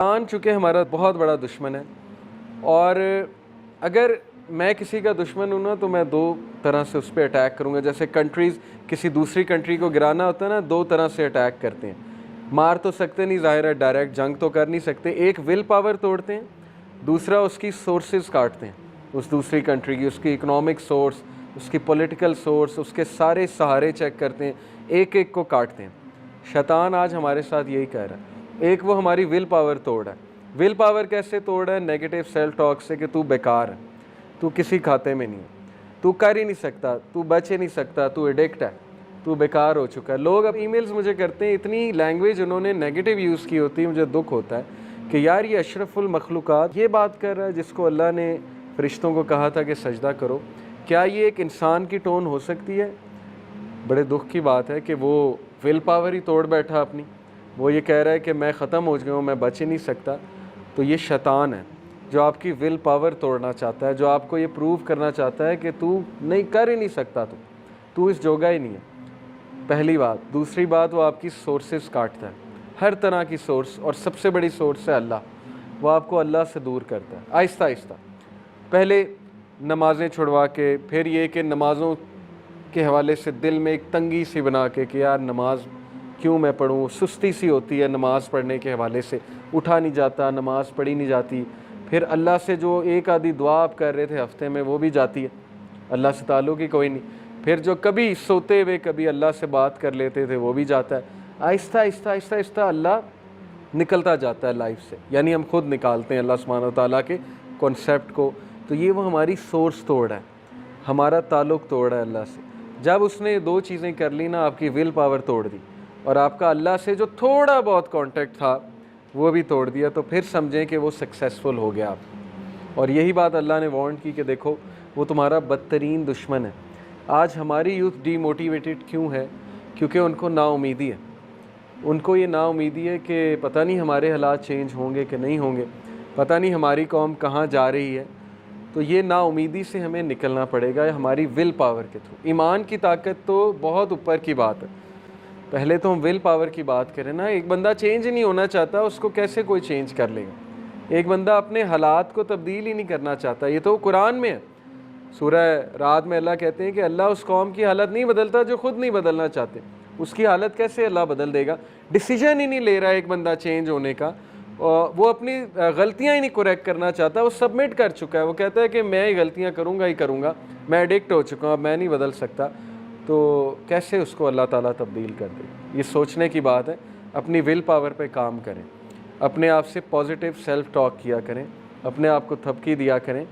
शैतान चूँकि हमारा बहुत बड़ा दुश्मन है, और अगर मैं किसी का दुश्मन हूँ ना तो मैं दो तरह से उस पर अटैक करूँगा। जैसे कंट्रीज़ किसी दूसरी कंट्री को गिराना होता है ना, दो तरह से अटैक करते हैं। मार तो सकते नहीं, ज़ाहिर है डायरेक्ट जंग तो कर नहीं सकते। एक विल पावर तोड़ते हैं, दूसरा उसकी सोर्सेज काटते हैं उस दूसरी कंट्री की, उसकी इकोनॉमिक सोर्स, उसकी पॉलिटिकल सोर्स, उसके सारे सहारे चेक करते हैं, एक एक को काटते हैं। शैतान आज हमारे साथ यही कह रहा है। एक वो हमारी विल पावर तोड़ है। विल पावर कैसे तोड़ है? नेगेटिव सेल्फ टॉक से कि तू बेकार है, तू किसी खाते में नहीं है, तू कर ही नहीं सकता, तू बच ही नहीं सकता, तू एडिक्ट है, तू बेकार हो चुका है। लोग अब ईमेल्स मुझे करते हैं, इतनी लैंग्वेज उन्होंने नेगेटिव यूज़ की होती है, मुझे दुख होता है कि यार ये अशरफुल मखलूक़ात ये बात कर रहा है जिसको अल्लाह ने फ़रिश्तों को कहा था कि सजदा करो। क्या ये एक इंसान की टोन हो सकती है? बड़े दुख की बात है कि वो विल पावर ही तोड़ बैठा अपनी। वो ये कह रहा है कि मैं ख़त्म हो गया हूँ, मैं बच ही नहीं सकता। तो ये शैतान है जो आपकी विल पावर तोड़ना चाहता है, जो आपको ये प्रूव करना चाहता है कि तू नहीं कर ही नहीं सकता, तू इस जोगा ही नहीं है। पहली बात। दूसरी बात, वो आपकी सोर्सेस काटता है, हर तरह की सोर्स, और सबसे बड़ी सोर्स है अल्लाह। वो आपको अल्लाह से दूर करता है आहिस्ता आहिस्ता। पहले नमाज़ें छुड़वा के, फिर ये कि नमाज़ों के हवाले से दिल में एक तंगी सी बना के कि यार नमाज क्यों मैं पढ़ूँ, सुस्ती सी होती है नमाज़ पढ़ने के हवाले से, उठा नहीं जाता, नमाज़ पढ़ी नहीं जाती। फिर अल्लाह से जो एक आधी दुआ आप कर रहे थे हफ्ते में वो भी जाती है, अल्लाह से ताल्लुक़ ही कोई नहीं। फिर जो कभी सोते हुए कभी अल्लाह से बात कर लेते थे वो भी जाता है। आहिस्ता आहिस्ता आहिस्ता आहिस्ता अल्लाह निकलता जाता है लाइफ से, यानी हम खुद निकालते हैं अल्लाह सुब्हानहू व तआला के कॉन्सेप्ट को। तो ये वो हमारी सोर्स तोड़ है, हमारा ताल्लुक़ तोड़ है अल्लाह से। जब उसने दो चीज़ें कर ली ना, आपकी विल पावर तोड़ दी और आपका अल्लाह से जो थोड़ा बहुत कांटेक्ट था वो भी तोड़ दिया, तो फिर समझें कि वो सक्सेसफुल हो गया आप। और यही बात अल्लाह ने वार्न की कि देखो वो तुम्हारा बदतरीन दुश्मन है। आज हमारी यूथ डीमोटिवेटेड क्यों है? क्योंकि उनको नाउमीदी है। उनको ये नाउमीदी है कि पता नहीं हमारे हालात चेंज होंगे कि नहीं होंगे, पता नहीं हमारी कौम कहाँ जा रही है। तो ये नाउमीदी से हमें निकलना पड़ेगा हमारी विल पावर के थ्रू। ईमान की ताकत तो बहुत ऊपर की बात है, पहले तो हम विल पावर की बात करें ना। एक बंदा चेंज नहीं होना चाहता, उसको कैसे कोई चेंज कर लेगा? एक बंदा अपने हालात को तब्दील ही नहीं करना चाहता, ये तो कुरान में है। सूरह रात में अल्लाह कहते हैं कि अल्लाह उस कौम की हालत नहीं बदलता जो खुद नहीं बदलना चाहते। उसकी हालत कैसे अल्लाह बदल देगा? डिसीजन ही नहीं ले रहा है एक बंदा चेंज होने का, वो अपनी गलतियां ही नहीं करेक्ट करना चाहता, वो सबमिट कर चुका है। वो कहता है कि मैं ही गलतियां करूंगा ही करूंगा, मैं एडिक्ट हो चुका हूँ, अब मैं नहीं बदल सकता। तो कैसे उसको अल्लाह ताला तब्दील कर दे? ये सोचने की बात है। अपनी विल पावर पे काम करें, अपने आप से पॉजिटिव सेल्फ टॉक किया करें, अपने आप को थपकी दिया करें।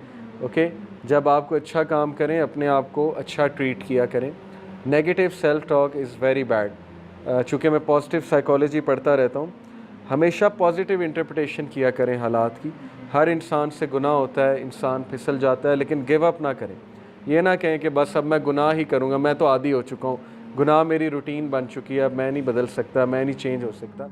ओके, जब आपको अच्छा काम करें अपने आप को अच्छा ट्रीट किया करें। Negative self talk is very bad. चूँकि मैं पॉजिटिव साइकोलॉजी पढ़ता रहता हूँ, हमेशा पॉजिटिव इंटरप्रिटेशन किया करें हालात की। हर इंसान से गुनाह होता है, इंसान फिसल जाता है, लेकिन गिव अप ना करें। ये ना कहें कि बस अब मैं गुनाह ही करूँगा, मैं तो आदी हो चुका हूँ, गुनाह मेरी रूटीन बन चुकी है, अब मैं नहीं बदल सकता, मैं नहीं चेंज हो सकता।